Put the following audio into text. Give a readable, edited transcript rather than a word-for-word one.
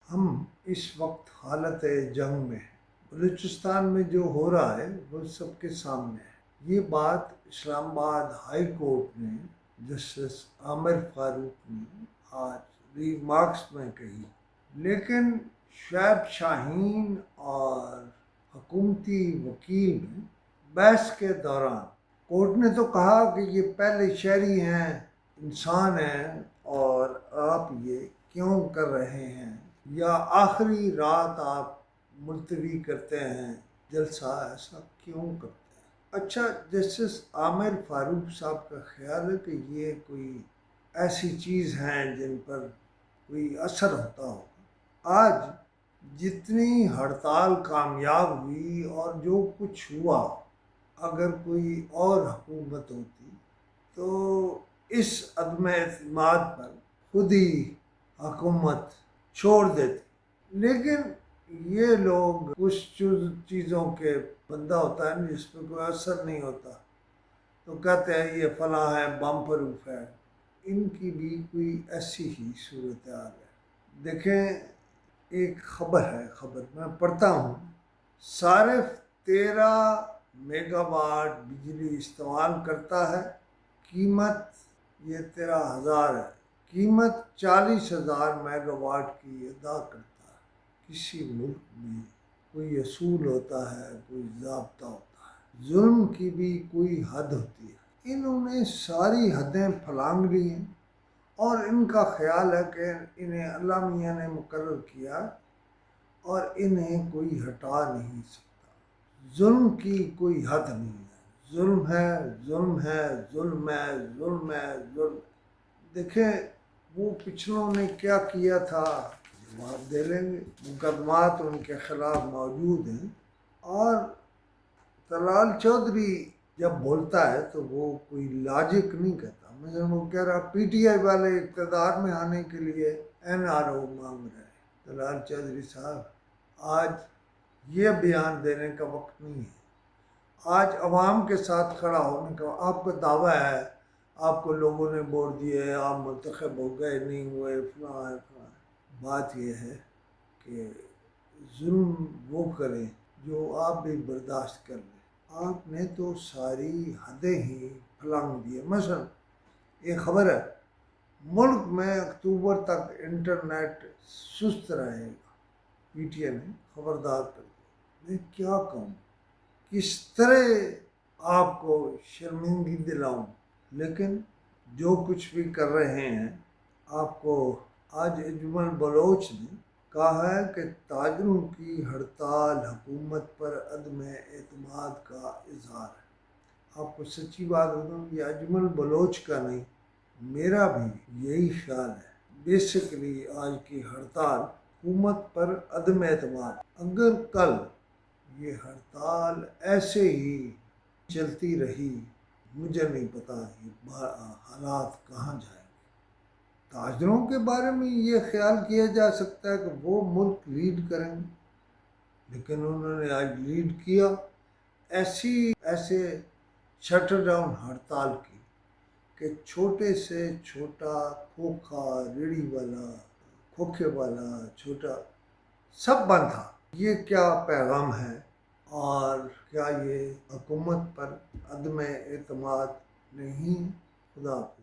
ہم اس وقت حالت جنگ میں ہیں۔ بلوچستان میں جو ہو رہا ہے وہ سب کے سامنے ہے۔ یہ بات اسلام آباد ہائی کورٹ نے جسٹس عامر فاروق نے آج ریمارکس میں کہی، لیکن شعیب شاہین اور حکومتی وکیل نے بحث کے دوران کورٹ نے تو کہا کہ یہ پہلے شہری ہیں، انسان ہیں، اور آپ یہ کیوں کر رہے ہیں، یا آخری رات آپ ملتوی کرتے ہیں جلسہ، ایسا کیوں کرتے ہیں؟ اچھا، جسٹس عامر فاروق صاحب کا خیال ہے کہ یہ کوئی ایسی چیز ہیں جن پر کوئی اثر ہوتا ہو۔ آج جتنی ہڑتال کامیاب ہوئی اور جو کچھ ہوا، اگر کوئی اور حکومت ہوتی تو اس عدم اعتماد پر خود ہی حکومت چھوڑ دیتی، لیکن یہ لوگ کچھ چیزوں کے بندہ ہوتا ہے جس پہ کوئی اثر نہیں ہوتا تو کہتے ہیں یہ فلاں ہے، بم پروف ہے۔ ان کی بھی کوئی ایسی ہی صورتحال ہے۔ دیکھیں، ایک خبر ہے، خبر میں پڑھتا ہوں، صارف 13 میگا واٹ بجلی استعمال کرتا ہے، قیمت یہ 13,000 ہے، قیمت 40,000 میگا واٹ کی ادا کرتا ہے۔ کسی ملک میں کوئی اصول ہوتا ہے، کوئی ضابطہ ہوتا ہے، ظلم کی بھی کوئی حد ہوتی ہے۔ انہوں نے ساری حدیں پھلانگ لی ہیں، اور ان کا خیال ہے کہ انہیں اللہ میاں نے مقرر کیا اور انہیں کوئی ہٹا نہیں سکتا۔ ظلم کی کوئی حد نہیں ہے، ظلم ہے، ظلم ہے، ظلم ہے، ظلم ہے، ظلم۔ دیکھیں وہ پچھلوں نے کیا کیا تھا، جواب دے لیں گے، مقدمات ان کے خلاف موجود ہیں۔ اور طلال چودھری جب بولتا ہے تو وہ کوئی لاجک نہیں کہتا۔ مثلا وہ کہہ رہا پی ٹی آئی والے اقتدار میں آنے کے لیے این آر او مانگ رہے ہیں۔ طلال چودھری صاحب، آج یہ بیان دینے کا وقت نہیں ہے۔ آج عوام کے ساتھ کھڑا ہونے کا، آپ کا دعویٰ ہے آپ کو لوگوں نے ووٹ دیے، آپ منتخب ہو گئے، نہیں ہوئے، فلاں ہے فلاں ہے۔ بات یہ ہے کہ ظلم وہ کریں جو آپ بھی برداشت کر لیں۔ آپ نے تو ساری حدیں ہی پھلانگ دی ہیں۔ مثلا ایک خبر ہے، ملک میں اکتوبر تک انٹرنیٹ سست رہے گا، پی ٹی آئی نے خبردار کر دیا۔ میں کیا کہوں، کس طرح آپ کو شرمندگی دلاؤں، لیکن جو کچھ بھی کر رہے ہیں۔ آپ کو آج اجمل بلوچ نے کہا ہے کہ تاجروں کی ہڑتال حکومت پر عدم اعتماد کا اظہار ہے۔ آپ کو سچی بات بتاؤں، یہ اجمل بلوچ کا نہیں، میرا بھی یہی خیال ہے۔ بیسیکلی آج کی ہڑتال حکومت پر عدم اعتماد، اگر کل یہ ہڑتال ایسے ہی چلتی رہی، مجھے نہیں پتا یہ حالات کہاں جائیں گے۔ تاجروں کے بارے میں یہ خیال کیا جا سکتا ہے کہ وہ ملک لیڈ کریں گے، لیکن انہوں نے آج لیڈ کیا، ایسے شٹر ڈاؤن ہڑتال کی کہ چھوٹے سے چھوٹا کھوکھا ریڑھی والا، کھوکھے والا، چھوٹا، سب بند تھا۔ یہ کیا پیغام ہے، اور کیا یہ حکومت پر عدم اعتماد نہیں؟ خدا حافظ۔